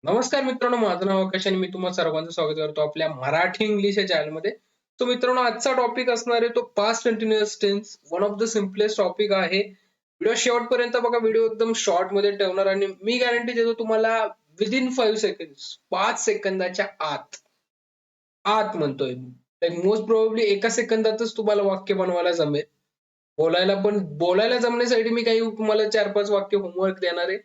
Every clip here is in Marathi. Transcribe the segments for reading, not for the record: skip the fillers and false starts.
नमस्कार मित्रांनो, माझं नाव आकाश आणि मी तुम्हा सर्वांचं स्वागत करतो आपल्या मराठी इंग्लिश या चॅनलमध्ये. तो मित्रांनो, आजचा टॉपिक असणार आहे तो past continuous tense. One of the simplest topic आहे. व्हिडिओ शेवटपर्यंत बघा. व्हिडिओ एकदम शॉर्ट मध्ये ठेवणार आणि मी गॅरंटी देतो तुम्हाला विदिन 5 सेकंड्स, 5 सेकंदाच्या आत आत म्हणतोय मी, मोस्ट प्रोबेबली एका सेकंदातच तुम्हाला वाक्य बनवायला जमेल. बोलायला जमण्यासाठी मी काही तुम्हाला 4-5 वाक्य होमवर्क देणार आहे.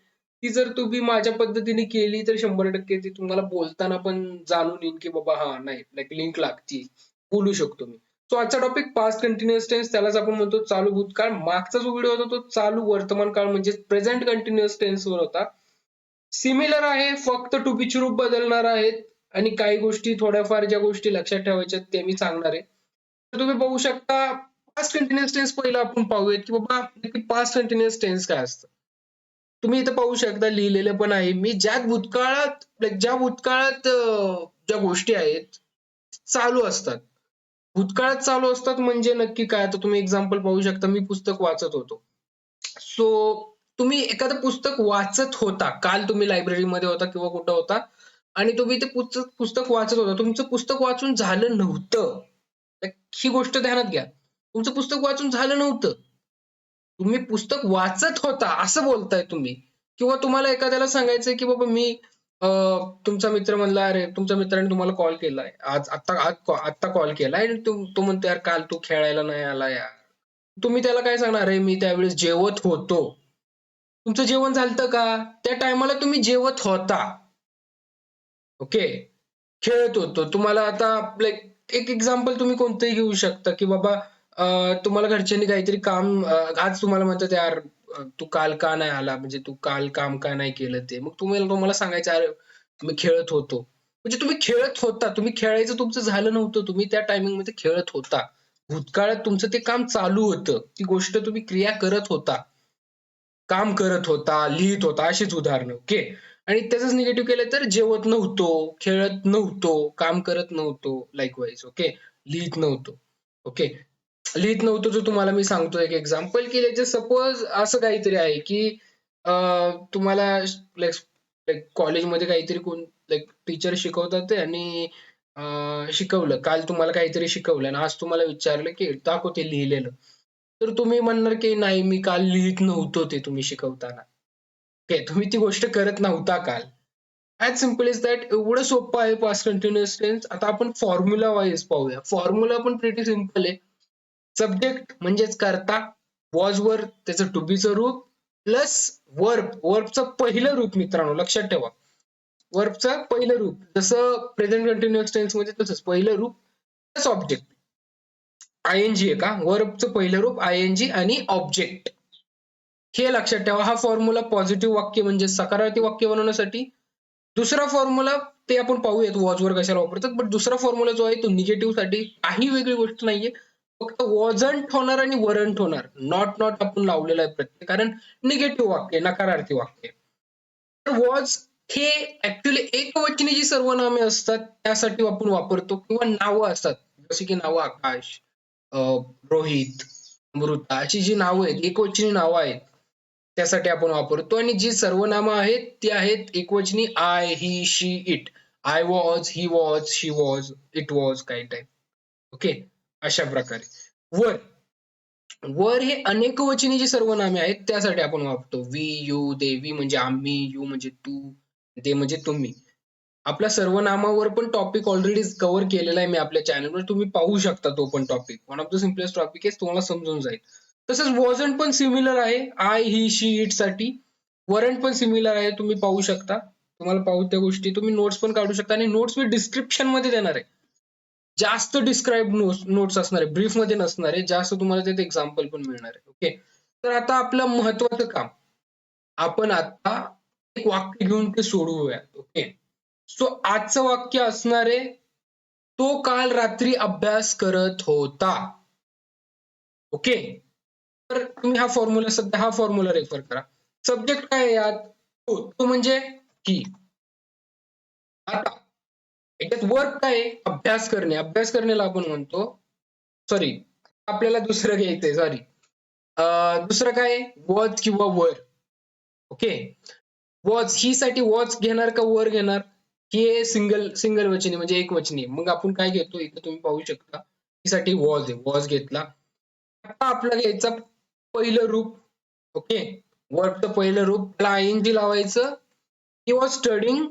ती जर तुम्ही माझ्या पद्धतीने केली तर 100% ती तुम्हाला बोलताना पण जाणून येईल, की बाबा हा नाही लाइक लिंक लागती, बोलू शकतो मी. सो आजचा टॉपिक पास्ट कंटिन्युअस टेन्स, त्यालाच आपण म्हणतो चालू भूतकाळ. मागचा जो व्हिडिओ होता तो चालू वर्तमान काळ म्हणजे प्रेझेंट कंटिन्युअस टेन्स वर होता. सिमिलर आहे, फक्त टू बी ची रूप बदलणार आहेत आणि काही गोष्टी थोड्याफार ज्या गोष्टी लक्षात ठेवायच्या ते मी सांगणार आहे. तर तुम्ही बघू शकता पास्ट कंटिन्युअस टेन्स पहिला आपण पाहूयात, की बाबा पास्ट कंटिन्युअस टेन्स काय असतं. तुम्ही इथं पाहू शकता लिहिलेलं पण आहे मी, ज्या भूतकाळात ज्या गोष्टी आहेत चालू असतात. भूतकाळात चालू असतात म्हणजे नक्की काय? आता तुम्ही एक्झाम्पल पाहू शकता. मी पुस्तक वाचत होतो. सो तुम्ही एखादं पुस्तक वाचत होता. काल तुम्ही लायब्ररीमध्ये होता किंवा कुठं होता आणि तुम्ही ते पुस्तक पुस्तक वाचत होता. तुमचं पुस्तक वाचून झालं नव्हतं. ही गोष्ट ध्यानात घ्या. तुमचं पुस्तक वाचून झालं नव्हतं. तुम्ही पुस्तक वाचत होता असं बोलताय तुम्ही. किंवा तुम्हाला एखाद्याला सांगायचंय, की बाबा मी तुमचा मित्र म्हणला, "अरे, तुमच्या मित्राने तुम्हाला कॉल केलाय. आत्ता कॉल केलाय आणि तो म्हणतो, "यार, काल तू खेळायला नाही आला यार." तुम्ही त्याला काय सांगणार? "अरे, मी त्यावेळेस जेवत होतो." तुमचं जेवण झालतं का? त्या टायमाला तुम्ही जेवत होता. ओके. खेळत होतो. तुम्हाला आता लाइक एक एक्झाम्पल तुम्ही कोणतंही घेऊ शकता, की बाबा तुम्हाला घरच्यांनी काहीतरी काम आज तुम्हाला म्हणतात, "यार तू काल का नाही आला? म्हणजे तू काल काम का नाही केलं ते?" मग तुम्हाला तुम्हाला सांगायचं, "अरे मी खेळत होतो." म्हणजे तुम्ही खेळत होता. तुम्ही खेळायचं तुमचं झालं नव्हतं. तुम्ही त्या टायमिंगमध्ये खेळत होता. भूतकाळात तुमचं ते काम चालू होतं. ती गोष्ट तुम्ही क्रिया करत होता. काम करत होता, लिहित होता, अशीच उदाहरणं. ओके. आणि त्याचंच निगेटिव्ह केलं तर जेवत नव्हतो, खेळत नव्हतो, काम करत नव्हतो, लाइकवाईज. ओके. लिहित नव्हतो. ओके. लिहित नव्हतो जो तुम्हाला मी सांगतो एक एक्झाम्पल, की लेट्स सपोज असं काहीतरी आहे, की तुम्हाला लाइक लाइक कॉलेजमध्ये काहीतरी लाइक टीचर शिकवतात आहे आणि शिकवलं. काल तुम्हाला काहीतरी शिकवलं आणि आज तुम्हाला विचारलं, की दाखव ते लिहिलेलं. तर तुम्ही म्हणणार, की नाही मी काल लिहित नव्हतो ते तुम्ही शिकवताना. ओके. तुम्ही ती गोष्ट करत नव्हता काल. As simple as that. एवढं सोपं आहे पास्ट कंटिन्युअस टेन्स. आता आपण फॉर्म्युला वाईज पाहूया. फॉर्म्युला पण प्रिटी सिंपल आहे. सब्जेक्ट म्हणजेच कर्ता, वॉज वर त्याचं टू बीचं रूप प्लस वर्बचं पहिलं रूप मित्रांनो लक्षात ठेवा. वर्बचं पहिलं रूप जसं प्रेझेंट कंटिन्युअस टेन्स मध्ये तसंच पहिलं रूप प्लस ऑब्जेक्ट. आयएनजी आहे का? वर्बचं पहिलं रूप आयएनजी आणि ऑब्जेक्ट. हे लक्षात ठेवा. हा फॉर्म्युला पॉझिटिव्ह वाक्य म्हणजे सकारार्थी वाक्य बनवण्यासाठी. दुसरा फॉर्म्युला ते आपण पाहूयात वॉजवर कशाला वापरतात. बट दुसरा फॉर्म्युला जो आहे तो निगेटिव्ह साठी. काही वेगळी गोष्ट नाहीये. फक्त वॉजंट होणार आणि वरंट होणार. नॉट आपण लावलेलं आहे प्रत्येक. कारण निगेटिव्ह वाक्य, नकारार्थी वाक्य. तर वॉज हे ऍक्च्युअली एकवचनी जी सर्वनामे असतात त्यासाठी आपण वापरतो किंवा नावं असतात. जसे की नावं आकाश, रोहित, अमृता अशी जी नावं आहेत, एकवचनी नावं आहेत. त्यासाठी आपण वापरतो आणि जी सर्वनामं आहेत ती आहेत एकवचनी I, he, she, it. I was, he was, she was, it was काही टाइप. ओके. अशा प्रकारे. वर वर हे अनेकवचनी जी सर्वनामे आहेत त्यासाठी आपण वापरतो. We, you, they. वी म्हणजे आम्ही, यू म्हणजे तू, दे म्हणजे तुम्ही. आपल्या सर्वनामावर पण टॉपिक ऑलरेडी कव्हर केलेला आहे मी आपल्या चॅनलवर. तुम्ही पाहू शकता तो पण topic. One of the simplest topic आहे. तुम्हाला समजून जाईल. तसंच वॉजंट पण सिमिलर आहे. आय, ही, शी, इट साठी. वरंट पण सिमिलर आहे. तुम्ही पाहू शकता. तुम्हाला पाहू त्या गोष्टी तुम्ही नोट्स पण काढू शकता आणि नोट्स मी डिस्क्रिप्शन मध्ये देणार आहे. जास्त डिस्क्राईब नोट्स असणार आहे. ब्रीफ मध्ये नसणार आहे. जास्त तुम्हाला त्यात एक्झाम्पल पण मिळणार आहे. ओके. तर आता आपलं महत्वाचं काम. आपण आता एक वाक्य घेऊन ते सोडवूयात. ओके. सो आजचं वाक्य असणार आहे, तो काल रात्री अभ्यास करत होता. ओके. तर तुम्ही हा फॉर्म्युला रेफर करा. सब्जेक्ट काय आहे यात? तो म्हणजे की. आता याच्यात वर्क काय आहे? अभ्यास करणे. अभ्यास करण्याला आपण म्हणतो सॉरी आपल्याला दुसरं घ्यायचंय सॉरी. दुसरं काय आहे? वॉज किंवा वर. ओके. वॉज ही साठी वॉज घेणार का वर घेणार? ही सिंगल वचनी म्हणजे एक वचनी. मग आपण काय घेतो इथे तुम्ही पाहू शकता. ही साठी वॉज आहे. वॉज घेतला. आता आपला घ्यायचा पहिलं रूप. ओके. वर्बचं पहिलं रूप. त्याला आयएनजी लावायचं. ही वॉज स्टडिंग.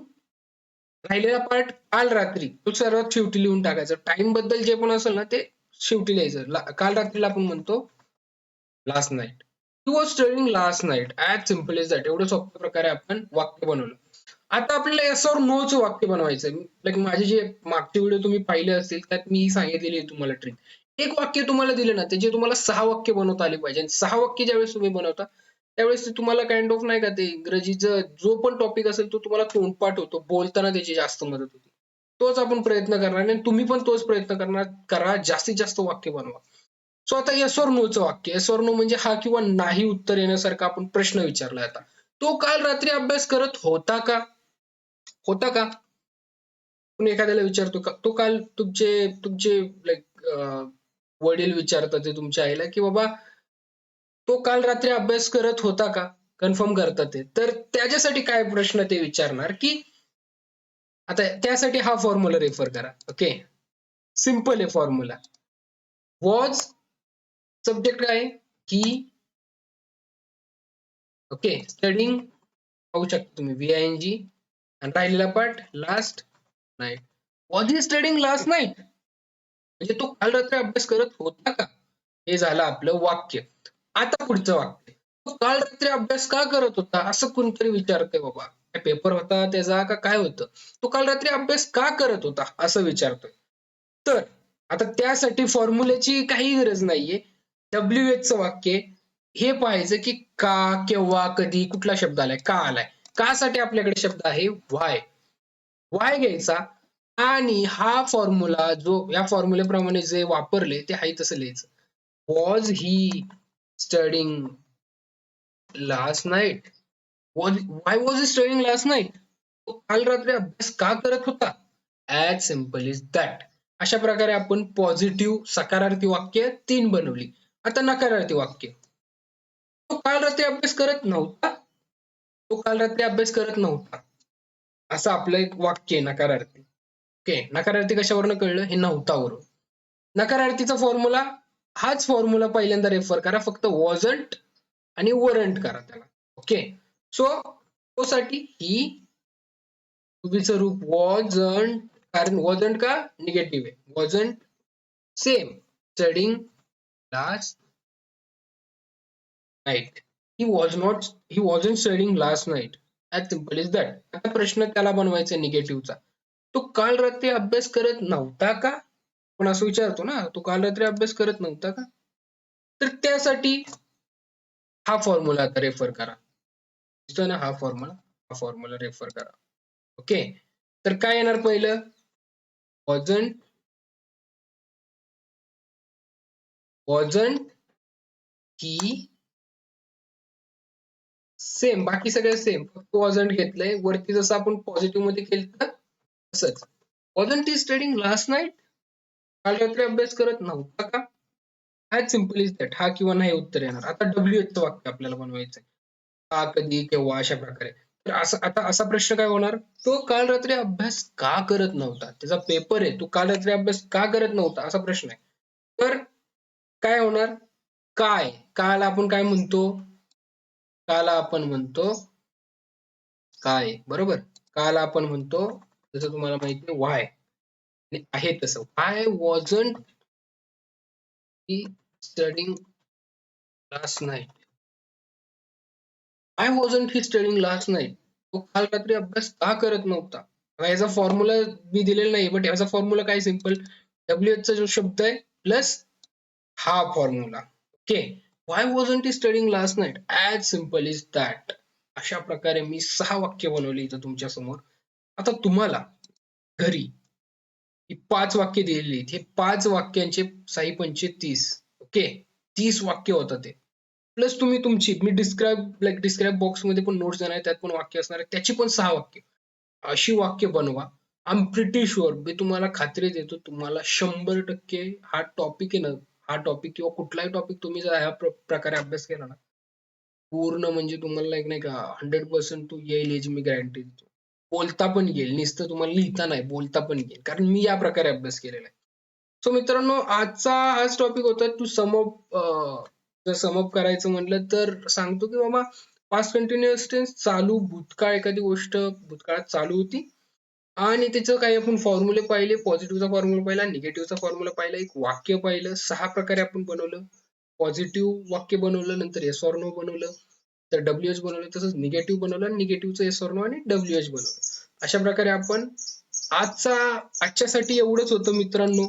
राहिलेला पार्ट काल रात्री तो सर्वात शेवटी लिहून टाकायचं. टाइम बद्दल जे पण असेल ना ते शेवटी लिहायचं. काल रात्रीला आपण म्हणतो last night. He was studying last night. As simple as that. एवढं सोप्या प्रकारे आपण वाक्य बनवलं. आता आपल्याला येस और नो चं वाक्य बनवायचं. लाईक माझे जे मागचे व्हिडिओ तुम्ही पाहिले असतील त्यात मी सांगितलेली आहे तुम्हाला ट्रिक. एक वाक्य तुम्हाला दिलं ना त्याचे तुम्हाला 6 वाक्य बनवता आली पाहिजे. आणि 6 वाक्य ज्यावेळेस तुम्ही बनवता त्यावेळेस ते तुम्हाला काइंड ऑफ नाही का ते इंग्रजीचं जो पण टॉपिक असेल तो तुम्हाला तोंडपाठ होतो. बोलताना त्याची जास्त मदत होते. तोच आपण प्रयत्न करणार आणि तुम्ही पण तोच प्रयत्न करणार करा. जास्तीत जास्त वाक्य बनवा. सो आता येस और नो चं वाक्य. येस और नो म्हणजे हा किंवा नाही उत्तर येण्यासारखा आपण प्रश्न विचारला आता. तो काल रात्री अभ्यास करत होता का? होता का? पण एखाद्याला विचारतो का तो काल तुमचे तुमचे लाईक वडील विचारतात ते तुमच्या आईला की बाबा तो काल रात्री अभ्यास करत होता का? कन्फर्म करतात ते. तर त्याच्यासाठी काय प्रश्न ते विचारणार की आता त्यासाठी हा फॉर्म्युला रेफर करा. ओके. सिंपल आहे फॉर्म्युला. वॉज सब्जेक्ट काय? ही. ओके. स्टडिंग पाहू शकता तुम्ही VING आणि राहिलेला part last night. Was he studying last night? म्हणजे तो काल रात्री अभ्यास करत होता का? हे झालं आपलं वाक्य. आता पुढचं वाक्य. तो काल रात्री अभ्यास का करत होता? असं कोणतरी विचारतंय बाबा. काय पेपर होता त्याचा का काय होतं? तो काल रात्री अभ्यास का करत होता? असं विचारतोय. तर आता त्यासाठी फॉर्म्युल्याची काही गरज नाहीये. WH चं वाक्य हे पाहायचं की का, केव्हा, कधी, कुठला शब्द आलाय, का आलाय. का साठी आपल्याकडे शब्द आहे व्हाय. व्हाय घ्यायचा आणि हा फॉर्म्युला जो या फॉर्म्युल्याप्रमाणे जे वापरले ते आहे तसं लिहायचं. Was he studying last night? Why was he studying last night? तो काल रात्री अभ्यास का करत होता? As simple is that. अशा प्रकारे आपण पॉझिटिव्ह सकारार्थी वाक्य 3 बनवली. आता नकारार्थी वाक्य. तो काल रात्री अभ्यास करत नव्हता. तो काल रात्री अभ्यास करत नव्हता. असं आपलं एक वाक्य आहे नकारार्थी. ओके. नकारार्थी कशावरनं कळलं? हे नव्हतावरून. नकारार्थीचा फॉर्म्युला हाच फॉर्म्युला पहिल्यांदा रेफर करा. फक्त वॉजंट आणि वरंट करा त्याला. ओके. सो तो साठी ही पूर्वीचं रूप वॉजंट. कारण वॉजंट का निगेटिव्ह आहे. Wasn't same studying last night. He wasn't studying last night. As simple is that. आता प्रश्न त्याला बनवायचा निगेटिव्हचा. तो काल रात्री अभ्यास करत नव्हता का? पण असं विचारतो ना, तो काल रात्री अभ्यास करत नव्हता का? तर त्यासाठी हा फॉर्म्युला आता रेफर करा. दिसतोय ना हा फॉर्म्युला रेफर करा. ओके. तर काय येणार पहिलं? वॉजंट ही सेम बाकी सगळं सेम. फक्त वॉजंट घेतलंय. वरती जसं आपण पॉझिटिव्ह मध्ये केलं तसंच. Wasn't he studying last night? काल रात्री अभ्यास करत नव्हता का? As simple is that. हा किंवा नाही उत्तर येणार. आता WH चं वाक्य आपल्याला बनवायचंय. का, कधी, केव्हा अशा प्रकारे. तर आता असा प्रश्न काय होणार? तो काल रात्री अभ्यास का करत नव्हता? त्याचा पेपर आहे. तो काल रात्री अभ्यास का करत नव्हता? असा प्रश्न आहे. तर काय होणार? काय? काल आपण काय म्हणतो? काल आपण म्हणतो काय? बरोबर? काल आपण म्हणतो जसं तुम्हाला माहिती आहे व्हाय. आणि आहे तसं. I wasn't he studying last night. I wasn't he studying last night. तो काल रात्री अभ्यास का करत नव्हता? आता याचा फॉर्म्युला मी दिलेला नाही, बट याचा फॉर्म्युला काय सिंपल WH चा जो शब्द आहे प्लस हा formula. Okay. Why wasn't he studying last night? As simple is that. अशा प्रकारे मी 6 वाक्य बनवली इथं तुमच्या समोर. आता तुम्हाला घरी ही 5 वाक्य दिलेली आहेत. हे 5 वाक्यांचे 6 पंचे 30. ओके. 30 वाक्य होतं ते. प्लस तुम्ही तुमची मी डिस्क्राईब बॉक्समध्ये पण नोट्स देणार आहे. त्यात पण वाक्य असणार आहे. त्याची पण 6 वाक्य. अशी वाक्य बनवा. आय एम प्रिटी शुअर मी तुम्हाला खात्री देतो तुम्हाला 100% हा टॉपिक आहे ना, हा टॉपिक किंवा कुठलाही टॉपिक तुम्ही जर ह्या प्रकारे अभ्यास केला ना पूर्ण म्हणजे तुम्हाला एक नाही का 100% तो येईल याची मी गॅरंटी देतो. बोलता पण येईल. नुसतं तुम्हाला लिहिता नाही, बोलता पण येईल. कारण मी या प्रकारे अभ्यास केलेला आहे. सो मित्रांनो आजचा हाच टॉपिक होता टू सम अप. जर सम अप करायचं म्हटलं तर सांगतो की बाबा पास्ट कंटिन्युअस टेन्स चालू भूतकाळ एखादी गोष्ट भूतकाळात चालू होती आणि त्याचं काही आपण फॉर्म्युले पाहिले. पॉझिटिव्हचा फॉर्म्युला पाहिला, निगेटिव्हचा फॉर्म्युला पाहिला, एक वाक्य पाहिलं. 6 प्रकारे आपण बनवलं. पॉझिटिव्ह वाक्य बनवलं, नंतर येस ऑर नो बनवलं, तर डब्ल्यूएच बनवलं, तसंच निगेटिव्ह बनवलं आणि निगेटिव्हचं येस ऑर नो आणि डब्ल्यूएच बनवलं. अशा प्रकारे आपण आजच्यासाठी एवढंच होतं मित्रांनो.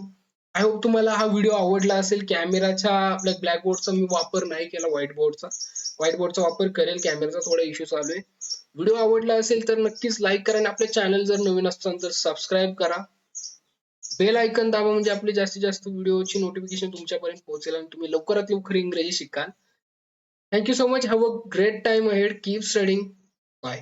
आय होप तुम्हाला हा व्हिडिओ आवडला असेल. कॅमेराच्या आपल्या ब्लॅकबोर्डचा मी वापर नाही केला, व्हाईट बोर्डचा वापर करेल. कॅमेराचा थोडा इश्यू चालू आहे. व्हिडिओ आवडला असेल तर नक्कीच लाईक करा आणि आपल्या चॅनल जर नवीन असताल तर सबस्क्राईब करा. बेल आयकन दाबा म्हणजे आपले जास्तीत जास्त व्हिडिओची नोटिफिकेशन तुमच्यापर्यंत पोहोचेल आणि तुम्ही लवकरात लवकर इंग्रजी शिकाल. Thank you so much. Have a great time ahead. Keep studying. Bye.